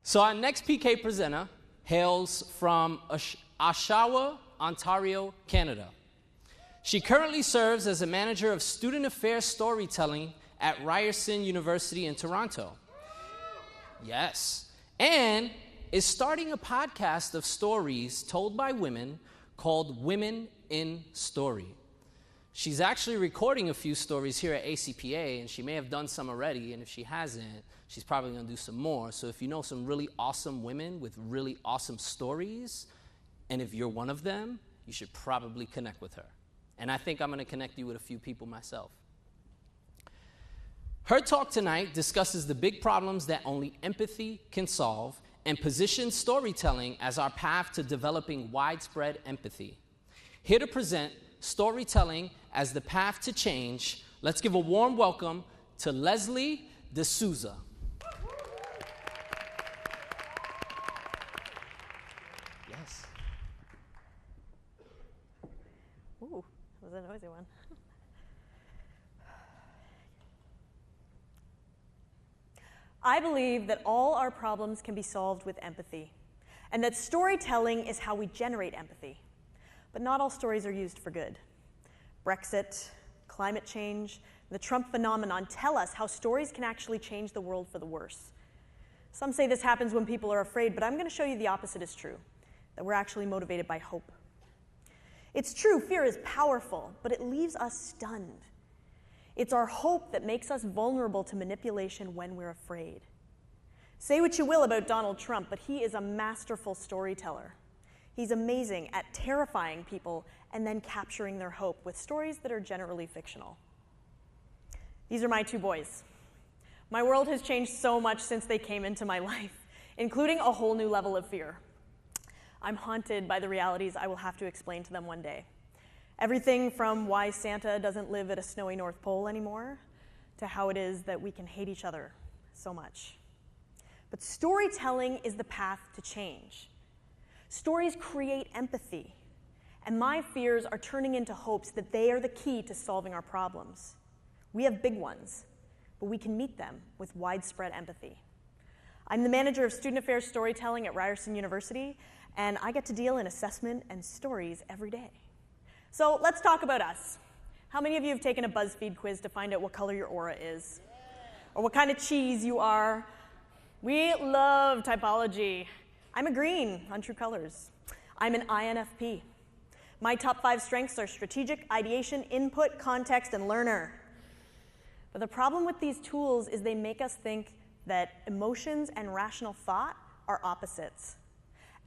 So our next PK presenter hails from Oshawa, Ontario, Canada. She currently serves as a manager of student affairs storytelling at Ryerson University in Toronto. Yes. And is starting a podcast of stories told by women called Women in Story. She's actually recording a few stories here at ACPA, and she may have done some already, and if she hasn't, she's probably going to do some more. So if you know some really awesome women with really awesome stories, and if you're one of them, you should probably connect with her. And I think I'm going to connect you with a few people myself. Her talk tonight discusses the big problems that only empathy can solve and positions storytelling as our path to developing widespread empathy. Here to present storytelling as the path to change, let's give a warm welcome to Lesley D'Souza. Yes. Ooh, that was a noisy one. I believe that all our problems can be solved with empathy, and that storytelling is how we generate empathy. But not all stories are used for good. Brexit, climate change, and the Trump phenomenon tell us how stories can actually change the world for the worse. Some say this happens when people are afraid, but I'm going to show you the opposite is true, that we're actually motivated by hope. It's true, fear is powerful, but it leaves us stunned. It's our hope that makes us vulnerable to manipulation when we're afraid. Say what you will about Donald Trump, but he is a masterful storyteller. He's amazing at terrifying people and then capturing their hope with stories that are generally fictional. These are my two boys. My world has changed so much since they came into my life, including a whole new level of fear. I'm haunted by the realities I will have to explain to them one day. Everything from why Santa doesn't live at a snowy North Pole anymore, to how it is that we can hate each other so much. But storytelling is the path to change. Stories create empathy, and my fears are turning into hopes that they are the key to solving our problems. We have big ones, but we can meet them with widespread empathy. I'm the manager of student affairs storytelling at Ryerson University, and I get to deal in assessment and stories every day. So let's talk about us. How many of you have taken a BuzzFeed quiz to find out what color your aura is? Or what kind of cheese you are? We love typology. I'm a green on True Colors. I'm an INFP. My top 5 strengths are strategic, ideation, input, context, and learner. But the problem with these tools is they make us think that emotions and rational thought are opposites.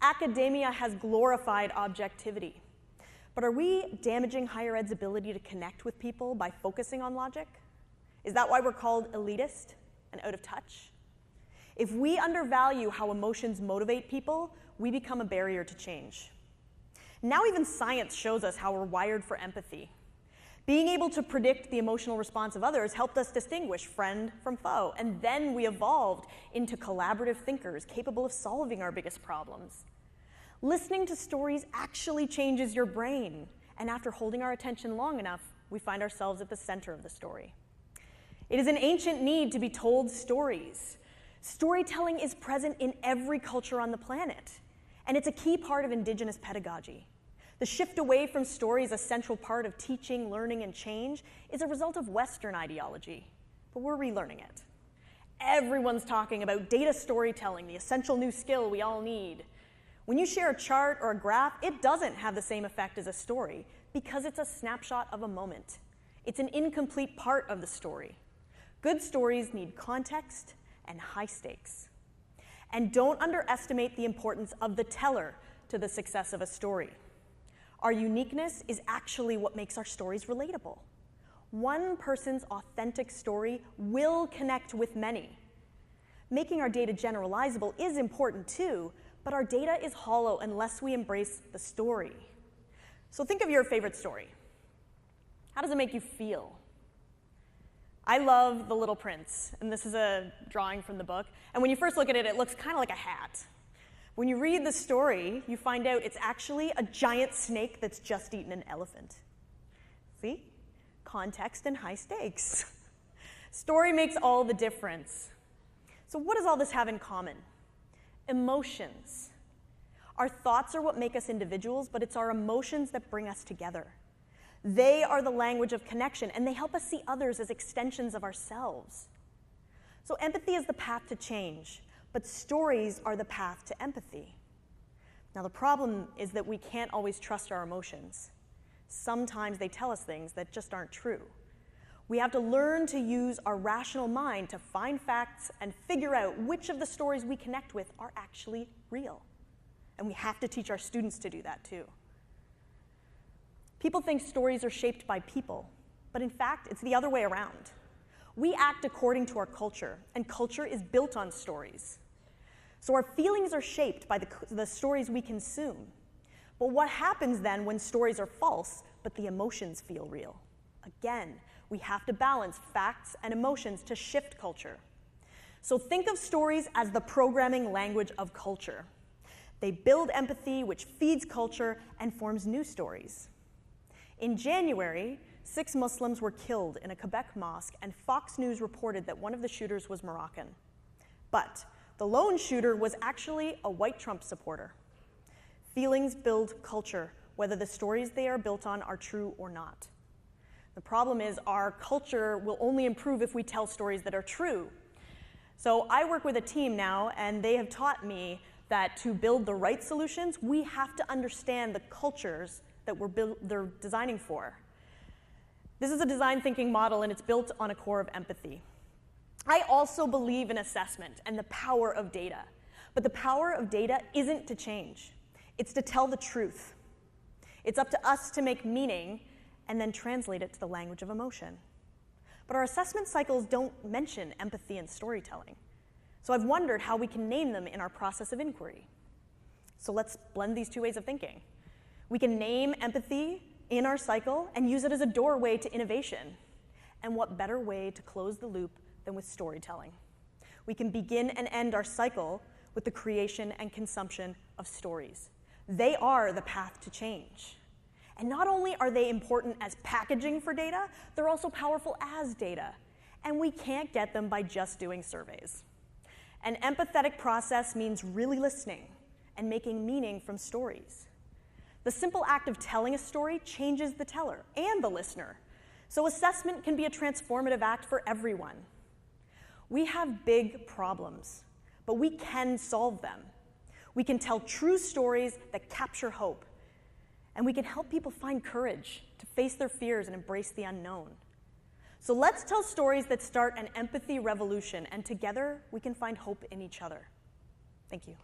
Academia has glorified objectivity. But are we damaging higher ed's ability to connect with people by focusing on logic? Is that why we're called elitist and out of touch? If we undervalue how emotions motivate people, we become a barrier to change. Now even science shows us how we're wired for empathy. Being able to predict the emotional response of others helped us distinguish friend from foe, and then we evolved into collaborative thinkers capable of solving our biggest problems. Listening to stories actually changes your brain, and after holding our attention long enough, we find ourselves at the center of the story. It is an ancient need to be told stories. Storytelling is present in every culture on the planet, and it's a key part of indigenous pedagogy. The shift away from stories, a central part of teaching, learning, and change, is a result of Western ideology, but we're relearning it. Everyone's talking about data storytelling, the essential new skill we all need. When you share a chart or a graph, it doesn't have the same effect as a story because it's a snapshot of a moment. It's an incomplete part of the story. Good stories need context and high stakes. And don't underestimate the importance of the teller to the success of a story. Our uniqueness is actually what makes our stories relatable. One person's authentic story will connect with many. Making our data generalizable is important too, but our data is hollow unless we embrace the story. So think of your favorite story. How does it make you feel? I love The Little Prince, and this is a drawing from the book. And when you first look at it, it looks kind of like a hat. When you read the story, you find out it's actually a giant snake that's just eaten an elephant. See? Context and high stakes. Story makes all the difference. So what does all this have in common? Emotions. Our thoughts are what make us individuals, but it's our emotions that bring us together. They are the language of connection, and they help us see others as extensions of ourselves. So empathy is the path to change, but stories are the path to empathy. Now the problem is that we can't always trust our emotions. Sometimes they tell us things that just aren't true. We have to learn to use our rational mind to find facts and figure out which of the stories we connect with are actually real. And we have to teach our students to do that too. People think stories are shaped by people, but in fact, it's the other way around. We act according to our culture, and culture is built on stories. So our feelings are shaped by the stories we consume. But what happens then when stories are false, but the emotions feel real? Again, we have to balance facts and emotions to shift culture. So think of stories as the programming language of culture. They build empathy, which feeds culture and forms new stories. In January, 6 Muslims were killed in a Quebec mosque, and Fox News reported that one of the shooters was Moroccan. But the lone shooter was actually a white Trump supporter. Feelings build culture, whether the stories they are built on are true or not. The problem is our culture will only improve if we tell stories that are true. So I work with a team now, and they have taught me that to build the right solutions, we have to understand the cultures that they're designing for. This is a design thinking model, and it's built on a core of empathy. I also believe in assessment and the power of data. But the power of data isn't to change. It's to tell the truth. It's up to us to make meaning and then translate it to the language of emotion. But our assessment cycles don't mention empathy and storytelling. So I've wondered how we can name them in our process of inquiry. So let's blend these two ways of thinking. We can name empathy in our cycle and use it as a doorway to innovation. And what better way to close the loop than with storytelling? We can begin and end our cycle with the creation and consumption of stories. They are the path to change. And not only are they important as packaging for data, they're also powerful as data. And we can't get them by just doing surveys. An empathetic process means really listening and making meaning from stories. The simple act of telling a story changes the teller and the listener. So assessment can be a transformative act for everyone. We have big problems, but we can solve them. We can tell true stories that capture hope. And we can help people find courage to face their fears and embrace the unknown. So let's tell stories that start an empathy revolution, and together we can find hope in each other. Thank you.